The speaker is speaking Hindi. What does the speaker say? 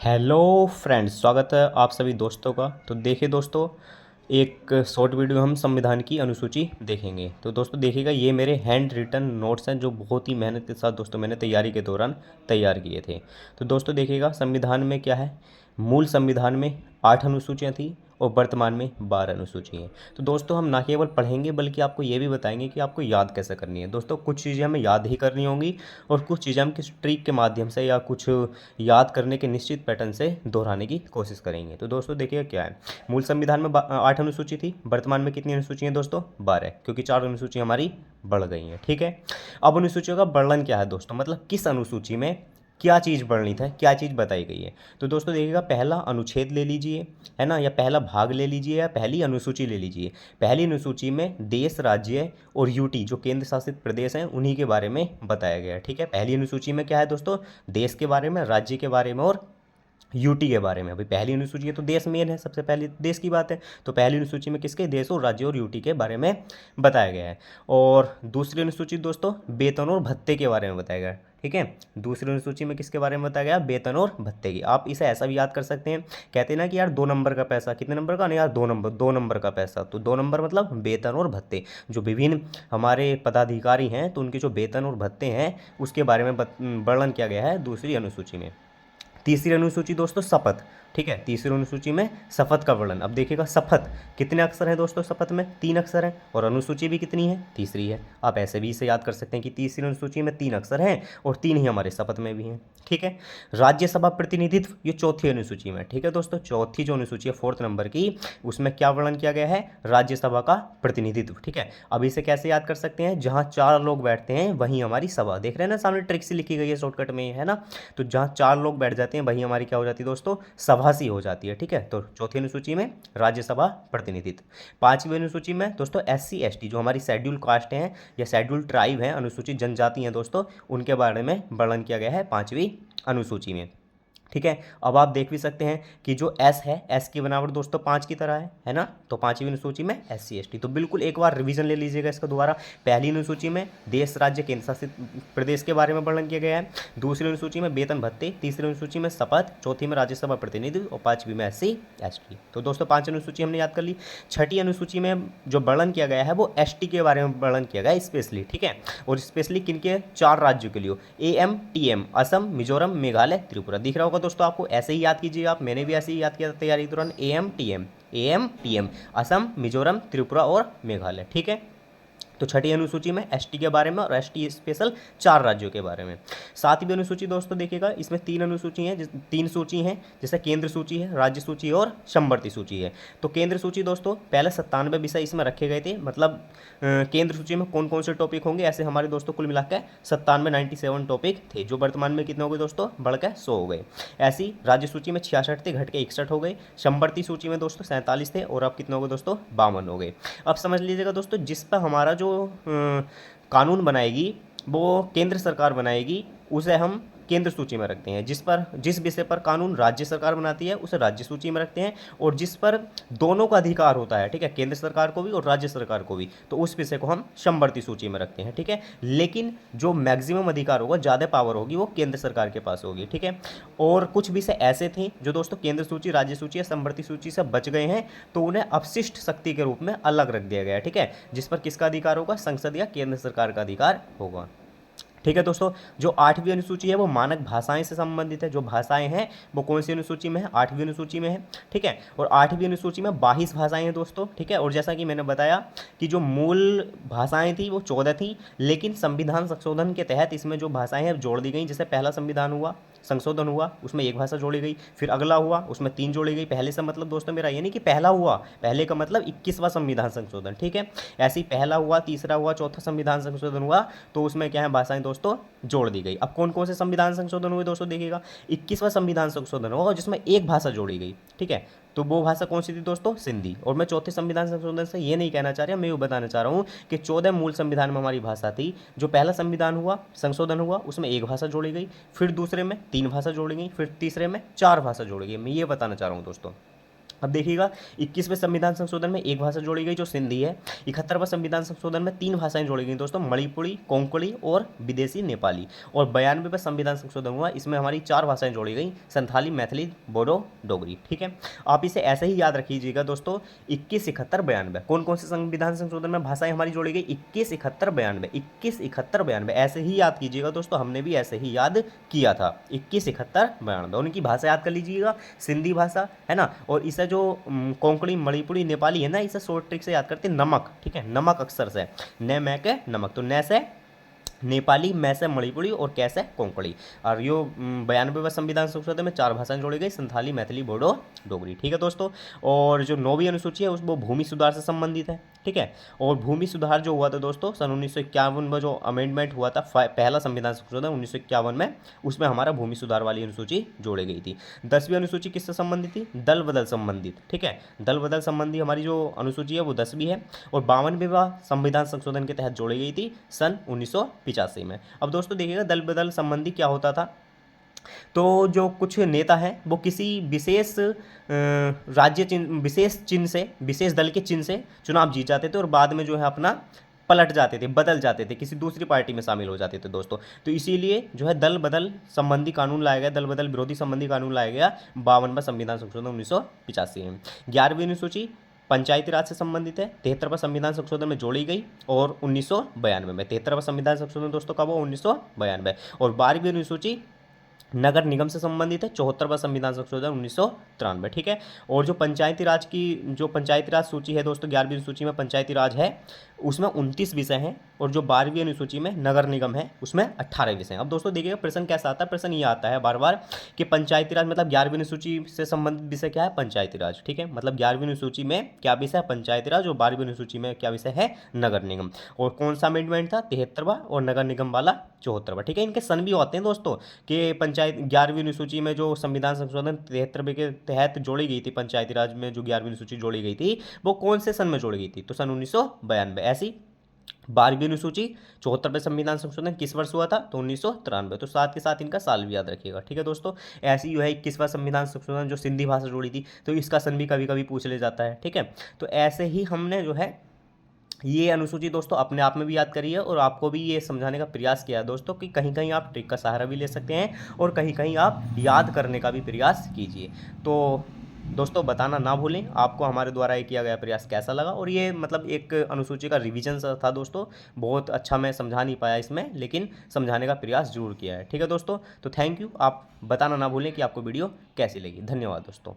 हेलो फ्रेंड्स, स्वागत है आप सभी दोस्तों का। तो देखिए दोस्तों, एक शॉर्ट वीडियो हम संविधान की अनुसूची देखेंगे। तो दोस्तों देखिएगा, ये मेरे हैंड रिटन नोट्स हैं जो बहुत ही मेहनत के साथ दोस्तों मैंने तैयारी के दौरान तैयार किए थे। तो दोस्तों देखिएगा, संविधान में क्या है, मूल संविधान में 8 अनुसूचियाँ थी और वर्तमान में 12 अनुसूची हैं। तो दोस्तों हम ना केवल पढ़ेंगे बल्कि आपको ये भी बताएंगे कि आपको याद कैसे करनी है। दोस्तों कुछ चीज़ें हमें याद ही करनी होंगी और कुछ चीज़ें हम किस ट्रिक के माध्यम से या कुछ याद करने के निश्चित पैटर्न से दोहराने की कोशिश करेंगे। तो दोस्तों देखिए क्या है, मूल संविधान में 8 अनुसूची थी, वर्तमान में कितनी अनुसूची हैं दोस्तों? 12, क्योंकि 4 अनुसूची हमारी बढ़ गई हैं। ठीक है, अब अनुसूचियों का वर्णन क्या है दोस्तों, मतलब किस अनुसूची में क्या चीज़ वर्णित है, क्या चीज़ बताई गई है। तो दोस्तों देखिएगा, पहला अनुच्छेद ले लीजिए, है ना, या पहला भाग ले लीजिए या पहली अनुसूची ले लीजिए। पहली अनुसूची में देश, राज्य और यूटी जो केंद्र शासित प्रदेश हैं उन्हीं के बारे में बताया गया है। ठीक है, पहली अनुसूची में क्या है दोस्तों? देश के बारे में, राज्य के बारे में और यूटी के बारे में। अभी पहली अनुसूची है तो देश मेन है, सबसे पहले देश की बात है। तो पहली अनुसूची में किसके, देश और राज्य और यूटी के बारे में बताया गया है। और दूसरी अनुसूची दोस्तों वेतन और भत्ते के बारे में बताया गया है। ठीक है, दूसरी अनुसूची में किसके बारे में बताया गया? वेतन और भत्ते की। आप इसे ऐसा भी याद कर सकते हैं, कहते हैं ना कि यार 2 नंबर का पैसा, कितने नंबर का? नहीं यार 2 नंबर का पैसा। तो 2 नंबर मतलब वेतन और भत्ते, जो विभिन्न हमारे पदाधिकारी हैं तो उनके जो वेतन और भत्ते हैं उसके बारे में वर्णन किया गया है दूसरी अनुसूची में। तीसरी अनुसूची दोस्तों शपथ। ठीक है, तीसरी अनुसूची में शपथ का वर्णन। अब देखिएगा, शपथ कितने अक्षर हैं दोस्तों? शपथ में 3 अक्षर हैं और अनुसूची भी कितनी है? तीसरी है। आप ऐसे भी इसे याद कर सकते हैं कि तीसरी अनुसूची में 3 अक्षर हैं और 3 ही हमारे शपथ में भी हैं। ठीक है, राज्यसभा प्रतिनिधित्व ये चौथी अनुसूची में। ठीक है दोस्तों, चौथी जो अनुसूची है 4th नंबर की, उसमें क्या वर्णन किया गया है? राज्यसभा का प्रतिनिधित्व। ठीक है, अब इसे कैसे याद कर सकते हैं? जहाँ 4 लोग बैठते हैं वहीं हमारी सभा। देख रहे हैं ना, सामने ट्रिक से लिखी गई है शॉर्टकट में, है ना। तो जहाँ 4 लोग बैठ जाते हैं वहीं हमारी क्या हो जाती है दोस्तों? सभा सी हो जाती है। ठीक है, तो चौथी अनुसूची में राज्यसभा प्रतिनिधित्व। 5वीं अनुसूची में दोस्तों SC ST जो हमारी शेड्यूल कास्ट हैं या शेड्यूल ट्राइब हैं, अनुसूचित जनजाति हैं दोस्तों, उनके बारे में वर्णन किया गया है 5वीं अनुसूची में। ठीक है, अब आप देख भी सकते हैं कि जो एस है, एस की बनावट दोस्तों 5 की तरह है ना। तो 5वीं अनुसूची में SC ST। तो बिल्कुल एक बार रिवीजन ले लीजिएगा इसका दोबारा। पहली अनुसूची में देश, राज्य, केंद्र शासित प्रदेश के बारे में वर्णन किया गया है। दूसरी अनुसूची में वेतन भत्ते, तीसरी अनुसूची में शपथ, चौथी में राज्यसभा प्रतिनिधित्व और 5वीं में SC ST। तो दोस्तों 5 अनुसूची हमने याद कर ली। छठी अनुसूची में जो वर्णन किया गया है वो ST के बारे में वर्णन किया गया है स्पेशली। ठीक है, और स्पेशली किनके? 4 राज्यों के लिए, AM TM, असम, मिजोरम, मेघालय, त्रिपुरा। दिख रहा होगा दोस्तों आपको, ऐसे ही याद कीजिए आप, मैंने भी ऐसे ही याद किया था तैयारी के दौरान। AM TM असम, मिजोरम, त्रिपुरा और मेघालय। ठीक है, तो छठी अनुसूची में ST के बारे में और ST स्पेशल 4 राज्यों के बारे में। 7वीं अनुसूची दोस्तों देखिएगा, इसमें 3 अनुसूची हैं, 3 सूची हैं, जैसे केंद्र सूची है, राज्य सूची है और समवर्ती सूची है। तो केंद्र सूची दोस्तों पहले 97 विषय इसमें रखे गए थे, मतलब केंद्र सूची में कौन कौन से टॉपिक होंगे, ऐसे हमारे दोस्तों कुल मिलाकर 97 टॉपिक थे, जो वर्तमान में कितने हो गए दोस्तों? बढ़कर 100 हो गए। ऐसी राज्य सूची में 66 थे, घट के 61 हो गए। समवर्ती सूची में दोस्तों 47 थे और अब कितने हो गए दोस्तों? 52 हो गए। अब समझ लीजिएगा दोस्तों, जिस पर हमारा जो कानून बनाएगी वो केंद्र सरकार बनाएगी, उसे हम केंद्र सूची में रखते हैं। जिस विषय पर कानून राज्य सरकार बनाती है उसे राज्य सूची में रखते हैं, और जिस पर दोनों का अधिकार होता है, ठीक है, केंद्र सरकार को भी और राज्य सरकार को भी, तो उस विषय को हम समवर्ती सूची में रखते हैं। ठीक है, लेकिन जो मैक्सिमम अधिकार होगा, ज़्यादा पावर होगी, वो केंद्र सरकार के पास होगी। ठीक है, और कुछ विषय ऐसे थे जो दोस्तों केंद्र सूची, राज्य सूची या समवर्ती सूची से बच गए हैं, तो उन्हें अपशिष्ट शक्ति के रूप में अलग रख दिया गया है। ठीक है, जिस पर किसका अधिकार होगा? संसद या केंद्र सरकार का अधिकार होगा। ठीक है दोस्तों, जो 8वीं अनुसूची है वो मानक भाषाएं से संबंधित है। जो भाषाएं हैं वो कौन सी अनुसूची में है? 8वीं अनुसूची में है। ठीक है, और 8वीं अनुसूची में 22 भाषाएं हैं दोस्तों। ठीक है, और जैसा कि मैंने बताया कि जो मूल भाषाएं थी वो 14 थी, लेकिन संविधान संशोधन के तहत इसमें जो भाषाएं हैं जोड़ दी गई। जैसे पहला संविधान हुआ, संशोधन हुआ, उसमें 1 भाषा जोड़ी गई, फिर अगला हुआ उसमें 3 जोड़ी गई। पहले से मतलब दोस्तों मेरा ये नहीं कि पहला हुआ, पहले का मतलब 21वां संविधान संशोधन। ठीक है, ऐसे ही पहला हुआ, तीसरा हुआ, चौथा संविधान संशोधन हुआ, तो उसमें क्या है, भाषाएं दोस्तों जोड़ दी गई। अब कौन कौन से संविधान संशोधन हुए दोस्तों? देखिएगा, 21वां संविधान संशोधन होगा जिसमें 1 भाषा जोड़ी गई। ठीक है, तो वो भाषा कौन सी थी दोस्तों? सिंधी। और मैं चौथे संविधान संशोधन से ये नहीं कहना चाह रहा, मैं ये बताना चाह रहा हूँ कि 14 मूल संविधान में हमारी भाषा थी। जो पहला संविधान हुआ, संशोधन हुआ, उसमें 1 भाषा जोड़ी गई, फिर दूसरे में 3 भाषा जोड़ी गई, फिर तीसरे में 4 भाषा जोड़ी गई। मैं ये बताना चाह रहा हूँ दोस्तों। अब देखिएगा 21वें संविधान संशोधन में एक भाषा जोड़ी गई जो सिंधी है। 71वां संविधान संशोधन में 3 भाषाएं जोड़ी गई दोस्तों, मणिपुरी, कोंकणी और विदेशी नेपाली। और 92वें संविधान संशोधन हुआ, इसमें हमारी 4 भाषाएं जोड़ी गई, संथाली, मैथिली, बोडो, डोगरी। ठीक है, आप इसे ऐसे ही याद रखिएगा दोस्तों, 21, 71, 92। कौन कौन से संविधान संशोधन में भाषाएं हमारी जोड़ी गई? 21, 71, 92, 21, 71, 92, ऐसे ही याद कीजिएगा दोस्तों, हमने भी ऐसे ही याद किया था। 21, 71, 92 उनकी भाषा याद कर लीजिएगा, सिंधी भाषा है ना। और इसे जो कोंकणी, मणिपुरी, नेपाली है ना, इसे शॉर्ट ट्रिक से याद करते हैं नमक। ठीक है, नमक अक्षर से, न मै के नमक, तो न से नेपाली, मै से मणिपुरी और कैसे कोंकणी। और यो 92वें संविधान संशोधन में 4 भाषाएं जोड़ी गई, संथाली, मैथिली, बोडो, डोगरी। ठीक है दोस्तों, और जो 9वीं अनुसूची है वो भूमि सुधार से संबंधित है। ठीक है, और भूमि सुधार जो हुआ था दोस्तों सन 1951 में जो अमेंडमेंट हुआ था, पहला संविधान संशोधन 1951 में, उसमें हमारा भूमि सुधार वाली अनुसूची जोड़ी गई थी। 10वीं अनुसूची किससे संबंधित थी? दल बदल संबंधित। ठीक है, दल बदल संबंधी हमारी जो अनुसूची है वो 10वीं है, और 52वें संविधान संशोधन के तहत जोड़ी गई थी सन 1985 में। अब दोस्तों देखिएगा दल बदल संबंधी क्या होता था, तो जो कुछ नेता हैं वो किसी विशेष राज्य चिन्ह, विशेष चिन्ह से, विशेष दल के चिन्ह से चुनाव जीत जाते थे और बाद में जो है अपना पलट जाते थे, बदल जाते थे, किसी दूसरी पार्टी में शामिल हो जाते थे दोस्तों। तो इसीलिए जो है दल बदल संबंधी कानून लाया गया, दल बदल विरोधी संबंधी कानून लाया गया 52वां संविधान संशोधन 1985 में। 11वीं अनुसूची पंचायती राज से संबंधित है, 73वां संविधान संशोधन में जोड़ी गई और 1992 में। 73वां संविधान संशोधन दोस्तों कब हुआ? 1992। और 12वीं अनुसूची नगर निगम से संबंधित है, 74वां संविधान संशोधन 1993। ठीक है, और जो पंचायती राज की, जो पंचायती राज सूची है दोस्तों, 11वीं सूची में पंचायती राज है, उसमें 29 विषय हैं, और जो 12वीं अनुसूची में नगर निगम है उसमें 18 विषय हैं। अब दोस्तों देखिएगा प्रश्न कैसा आता है, प्रश्न ये आता है बार बार कि पंचायती राज मतलब 11वीं अनुसूची से संबंधित विषय क्या है? पंचायती राज। ठीक है, मतलब 11वीं अनुसूची में क्या विषय है? पंचायती राज, और 12वीं अनुसूची में क्या विषय है? नगर निगम। और कौन सा अमेंडमेंट था? 73वां, और नगर निगम वाला 74वां। ठीक है, इनके सन भी होते हैं दोस्तों कि पंचायत 11वीं अनुसूची में जो संविधान संशोधन 73 के तहत जोड़ी गई थी, पंचायती राज में जो 11वीं अनुसूची जोड़ी गई थी वो कौन से सन में जोड़ी गई थी? तो सन 1992। ऐसी 12वीं अनुसूची 74वें संविधान संशोधन किस वर्ष हुआ था? तो 1993। तो साथ के साथ इनका साल भी याद रखिएगा। ठीक है दोस्तों, ऐसी जो है 21वां संविधान संशोधन जो सिंधी भाषा जोड़ी थी, तो इसका सन भी कभी कभी पूछ ले जाता है। ठीक है, तो ऐसे ही हमने जो है ये अनुसूची दोस्तों अपने आप में भी याद करी है, और आपको भी ये समझाने का प्रयास किया है दोस्तों कि कहीं कहीं आप ट्रिक का सहारा भी ले सकते हैं और कहीं कहीं आप याद करने का भी प्रयास कीजिए। तो दोस्तों बताना ना भूलें आपको हमारे द्वारा ये किया गया प्रयास कैसा लगा, और ये मतलब एक अनुसूची का रिवीजन सा था दोस्तों, बहुत अच्छा मैं समझा नहीं पाया इसमें, लेकिन समझाने का प्रयास जरूर किया है। ठीक है दोस्तों, तो थैंक यू। आप बताना ना भूलें कि आपको वीडियो कैसी लगी। धन्यवाद दोस्तों।